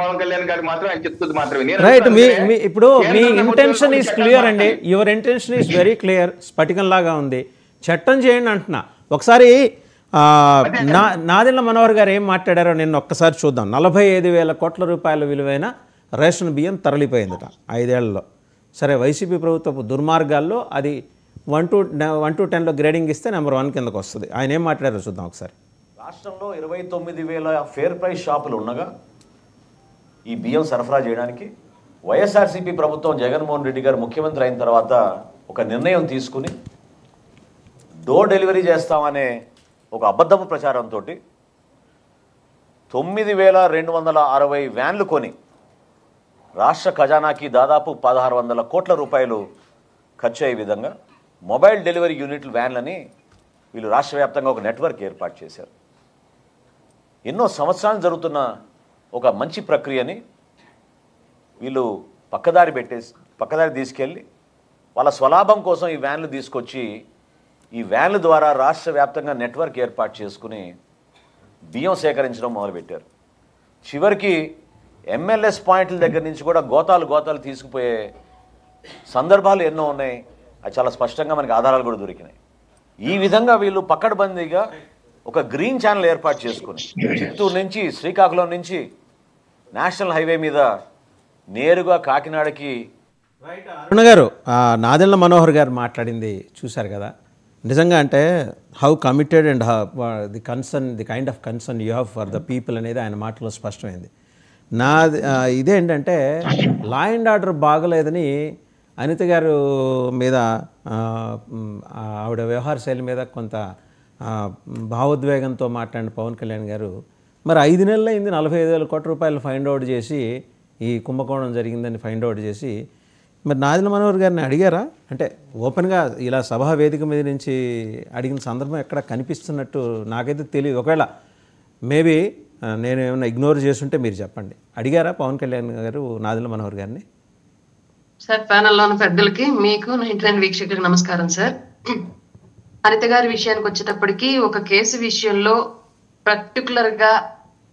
పవన్ కళ్యాణ్ గారు మాత్రం ఆయన చెప్తుంది మాత్రమే. రైట్. ఇప్పుడు మీ ఇంటెన్షన్ ఈజ్ క్లియర్ అండి. Your intention is very clear. స్ఫటికంలాగా ఉంది. చట్టం చేయండి అంటున్నా. ఒకసారి నాదెళ్ల మనోహర్ గారు ఏం మాట్లాడారో నిన్న ఒక్కసారి చూద్దాం. 45,000 కోట్ల రూపాయల విలువైన రేషన్ బియ్యం తరలిపోయిందట 5 ఏళ్లలో. సరే, వైసీపీ ప్రభుత్వపు దుర్మార్గాల్లో అది 1 to 10లో గ్రేడింగ్ ఇస్తే నెంబర్ 1 కిందకు వస్తుంది. ఆయన ఏం మాట్లాడారో చూద్దాం ఒకసారి. రాష్ట్రంలో 29,000 ఫేర్ ప్రైస్ షాపులు ఉండగా ఈ బియ్యం సరఫరా చేయడానికి వైఎస్ఆర్సీపీ ప్రభుత్వం జగన్మోహన్ రెడ్డి గారు ముఖ్యమంత్రి అయిన తర్వాత ఒక నిర్ణయం తీసుకుని డోర్ డెలివరీ చేస్తామనే ఒక అబద్ధపు ప్రచారంతో 9,260 వ్యాన్లు కొని రాష్ట్ర ఖజానాకి దాదాపు 1,600 కోట్ల రూపాయలు ఖర్చు అయ్యే విధంగా మొబైల్ డెలివరీ యూనిట్లు వ్యాన్లని వీళ్ళు రాష్ట్ర వ్యాప్తంగా ఒక నెట్వర్క్ ఏర్పాటు చేశారు. ఎన్నో సంవత్సరాలు జరుగుతున్న ఒక మంచి ప్రక్రియని వీళ్ళు పక్కదారి తీసుకెళ్ళి వాళ్ళ స్వలాభం కోసం ఈ వ్యాన్లు తీసుకొచ్చి ఈ వ్యాన్ల ద్వారా రాష్ట్ర వ్యాప్తంగా నెట్వర్క్ ఏర్పాటు చేసుకుని బియ్యం సేకరించడం మొదలుపెట్టారు. చివరికి ఎంఎల్ఎస్ పాయింట్ల దగ్గర నుంచి కూడా గోతాలు తీసుకుపోయే సందర్భాలు ఎన్నో ఉన్నాయి. అది చాలా స్పష్టంగా మనకి ఆధారాలు కూడా దొరికినాయి. ఈ విధంగా వీళ్ళు పక్కడబందీగా ఒక గ్రీన్ ఛానల్ ఏర్పాటు చేసుకుని చిత్తూరు నుంచి శ్రీకాకుళం నుంచి నేషనల్ హైవే మీద నేరుగా కాకినాడకి. అరుణ గారు, నాదెళ్ల మనోహర్ గారు మాట్లాడింది చూశారు కదా. నిజంగా అంటే how committed and the kind of concern you have for the people అనేది ఆయన మాటలో స్పష్టమైంది. ఇదేంటంటే లా అండ్ ఆర్డర్ బాగలేదని అనిత గారు మీద ఆవిడ వ్యవహార శైలి మీద కొంత భావోద్వేగంతో మాట్లాడిన పవన్ కళ్యాణ్ గారు మరి 5 నెలలు అయింది 45,000 కోట్ల రూపాయలు ఫైండ్ అవుట్ చేసి ఈ కుంభకోణం జరిగిందని ఫైండ్ అవుట్ చేసి మరి నాదెళ్ల మనోహర్ గారిని అడిగారా? అంటే ఓపెన్గా ఇలా సభా వేదిక మీద నుంచి అడిగిన సందర్భం ఎక్కడ కనిపిస్తున్నట్టు నాకైతే తెలియదు. ఒకవేళ మేబీ నేను ఏమైనా ఇగ్నోర్ చేస్తుంటే మీరు చెప్పండి. అడిగారా పవన్ కళ్యాణ్ గారు నాదెళ్ల మనోహర్ గారిని? సార్, ప్యానెల్లో ఉన్న పెద్దలకి, మీకు 99 వీక్షకులకు నమస్కారం సార్. అనిత గారి విషయానికి వచ్చేటప్పటికి ఒక కేసు విషయంలో పర్టికులర్ గా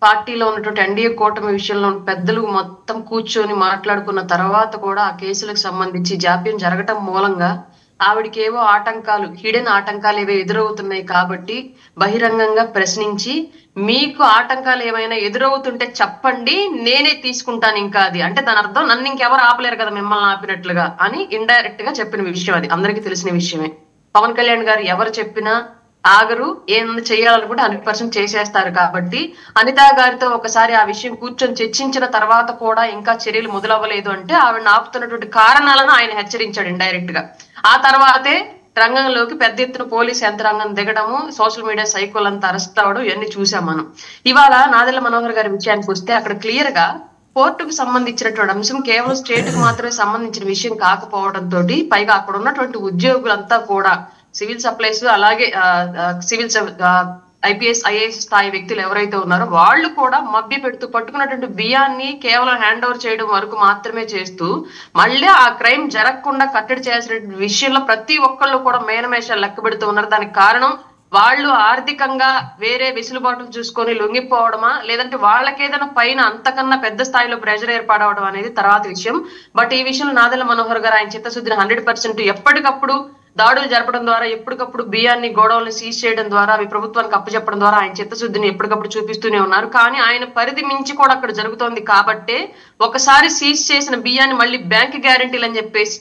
పార్టీలో ఉన్నటువంటి ఎన్డీఏ కూటమి విషయంలో పెద్దలు మొత్తం కూర్చొని మాట్లాడుకున్న తర్వాత కూడా ఆ కేసులకు సంబంధించి జాప్యం జరగటం మూలంగా ఆవిడికి ఏవో ఆటంకాలు, హిడెన్ ఆటంకాలు ఏవో ఎదురవుతున్నాయి కాబట్టి బహిరంగంగా ప్రశ్నించి మీకు ఆటంకాలు ఏమైనా ఎదురవుతుంటే చెప్పండి, నేనే తీసుకుంటాను. ఇంకా అది అంటే దాని అర్థం నన్ను ఇంకెవరు ఆపలేరు కదా మిమ్మల్ని ఆపినట్లుగా అని ఇండైరెక్ట్ గా చెప్పిన విషయం. అది అందరికీ తెలిసిన విషయమే. పవన్ కళ్యాణ్ గారు ఎవరు చెప్పినా ఆగరు, ఏమన్నా చేయాలనుకుంటే 100% చేసేస్తారు. కాబట్టి అనితా గారితో ఒకసారి ఆ విషయం కూర్చొని చర్చించిన తర్వాత కూడా ఇంకా చర్యలు మొదలవ్వలేదు అంటే ఆవిడని ఆపుతున్నటువంటి కారణాలను ఆయన హెచ్చరించాడు ఇండైరెక్ట్ గా. ఆ తర్వాతే రంగంలోకి పెద్ద ఎత్తున పోలీస్ యంత్రాంగం దిగడము, సోషల్ మీడియా సైకోలంతా అరెస్ట్ అవడం ఇవన్నీ చూసాం మనం. ఇవాళ నాదెళ్ల మనోహర్ గారి విషయానికి వస్తే అక్కడ క్లియర్ గా కోర్టుకు సంబంధించినటువంటి అంశం కేవలం స్టేట్ కు మాత్రమే సంబంధించిన విషయం కాకపోవడంతో పైగా అక్కడ ఉన్నటువంటి ఉద్యోగులంతా కూడా సివిల్ సప్లైస్ అలాగే ఐపీఎస్ ఐఏఎస్ స్థాయి వ్యక్తులు ఎవరైతే ఉన్నారో వాళ్ళు కూడా మభ్య పెడుతూ పట్టుకున్నటువంటి బియ్యాన్ని కేవలం హ్యాండ్ ఓవర్ చేయడం వరకు మాత్రమే చేస్తూ మళ్ళీ ఆ క్రైమ్ జరగకుండా కట్టడి చేయాల్సిన విషయంలో ప్రతి ఒక్కళ్ళు కూడా మేనమేషాలు లెక్క పెడుతూ ఉన్నారు. దానికి కారణం వాళ్ళు ఆర్థికంగా వేరే వెసులుబాటులు చూసుకొని లొంగిపోవడమా, లేదంటే వాళ్ళకేదైనా పైన అంతకన్నా పెద్ద స్థాయిలో ప్రెషర్ ఏర్పడవడం అనేది తర్వాత విషయం. బట్ ఈ విషయంలో నాదెళ్ల మనోహర్ గారు ఆయన చిత్తశుద్ధిని 100% ఎప్పటికప్పుడు దాడులు జరపడం ద్వారా, ఎప్పటికప్పుడు బియ్యాన్ని గోడౌన్లు సీజ్ చేయడం ద్వారా, అవి ప్రభుత్వానికి అప్పచెప్పడం ద్వారా ఆయన చిత్తశుద్ధిని ఎప్పటికప్పుడు చూపిస్తూనే ఉన్నారు. కానీ ఆయన పరిధి మించి కూడా అక్కడ జరుగుతోంది కాబట్టే ఒకసారి సీజ్ చేసిన బియ్యాన్ని మళ్ళీ బ్యాంక్ గ్యారెంటీలు అని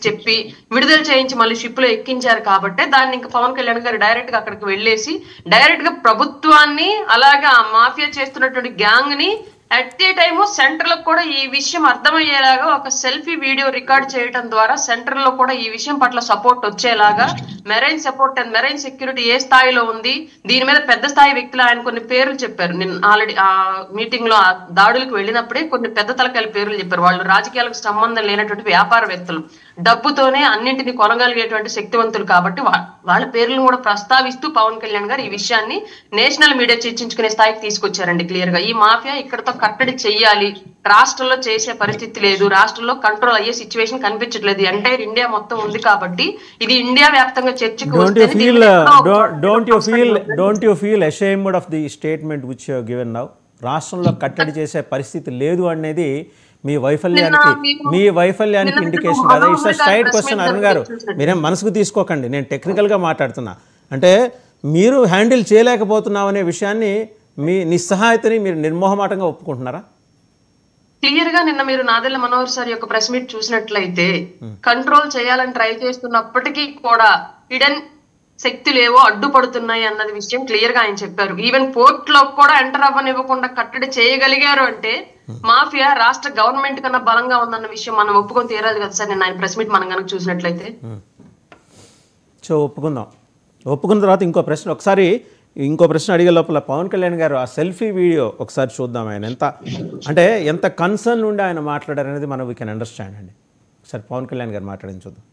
చెప్పి విడుదల చేయించి మళ్ళీ షిప్ లో ఎక్కించారు. కాబట్టే దాన్ని ఇంకా పవన్ కళ్యాణ్ గారు డైరెక్ట్ గా అక్కడికి వెళ్ళేసి డైరెక్ట్ గా ప్రభుత్వాన్ని అలాగే ఆ మాఫియా చేస్తున్నటువంటి గ్యాంగ్ ని అట్ ఏ టైము సెంటర్ లో కూడా ఈ విషయం అర్థమయ్యేలాగా ఒక సెల్ఫీ వీడియో రికార్డ్ చేయడం ద్వారా సెంటర్ లో కూడా ఈ విషయం పట్ల సపోర్ట్ వచ్చేలాగా marine support and marine security ఏ స్థాయిలో ఉంది, దీని మీద పెద్ద స్థాయి వ్యక్తులు ఆయన కొన్ని పేర్లు చెప్పారు. నేను ఆల్రెడీ ఆ మీటింగ్ లో దాడులకు వెళ్ళినప్పుడే కొన్ని పెద్ద తలకాయల పేర్లు చెప్పారు. వాళ్ళు రాజకీయాలకు సంబంధం లేనటువంటి వ్యాపారవేత్తలు, డబ్బుతోనే అన్నింటినీ కొనగలిగేటువంటి శక్తివంతులు. కాబట్టి వాళ్ళ పేర్లను కూడా ప్రస్తావిస్తూ పవన్ కళ్యాణ్ గారు ఈ విషయాన్ని నేషనల్ మీడియా చర్చించుకునే స్థాయికి తీసుకొచ్చారండి. క్లియర్ గా ఈ మాఫియా ఇక్కడతో కట్టడి చెయ్యాలి, రాష్ట్రంలో చేసే పరిస్థితి లేదు, రాష్ట్రంలో కంట్రోల్ అయ్యే సిచ్యువేషన్ కనిపించట్లేదు, ఎంటైర్ ఇండియా మొత్తం ఉంది కాబట్టి ఇది ఇండియా వ్యాప్తంగా చర్చకు don't you feel ashamed of the statement which you have given now? రాష్ట్రంలో కట్టడి చేసే పరిస్థితి లేదు అనేది మీ వైఫల్యానికి ఇండికేషన్ కదా. It's straight question. అరుణ్ గారు మీరేం మనసుకు తీసుకోకండి, నేను టెక్నికల్గా మాట్లాడుతున్నా. అంటే మీరు హ్యాండిల్ చేయలేకపోతున్నాం అనే విషయాన్ని, మీ నిస్సహాయతని మీరు నిర్మోహమాటంగా ఒప్పుకుంటున్నారా? క్లియర్ గా నిన్న మీరు నాదెళ్ల మనోహర్ సార్ యొక్క ప్రెస్ మీట్ చూసినట్లయితే కంట్రోల్ చేయాలని ట్రై చేస్తున్నప్పటికీ కూడా హిడెన్ శక్తులు ఏవో అడ్డుపడుతున్నాయి అన్నది విషయం క్లియర్ గా ఆయన చెప్పారు. ఈవెన్ పోర్ట్ లో కూడా ఎంటర్ అవ్వనివ్వకుండా కట్టడి చేయగలిగారు అంటే మాఫియా రాష్ట్ర గవర్నమెంట్ కన్నా బలంగా ఉందన్న విషయం మనం ఒప్పుకొని తీరాలి కదా సార్. నిన్న ఆయన ప్రెస్ మీట్ మనం కనుక చూసినట్లయితే. సో ఒప్పుకున్న తర్వాత ఇంకో ప్రశ్న అడిగే లోపల పవన్ కళ్యాణ్ గారు ఆ సెల్ఫీ వీడియో ఒకసారి చూద్దాం. ఆయన ఎంత కన్సర్న్ ఉండి ఆయన మాట్లాడారు అనేది మనం వీ కెన్ అండర్స్టాండ్ అండి. ఒకసారి పవన్ కళ్యాణ్ గారు మాట్లాడింది చూద్దాం.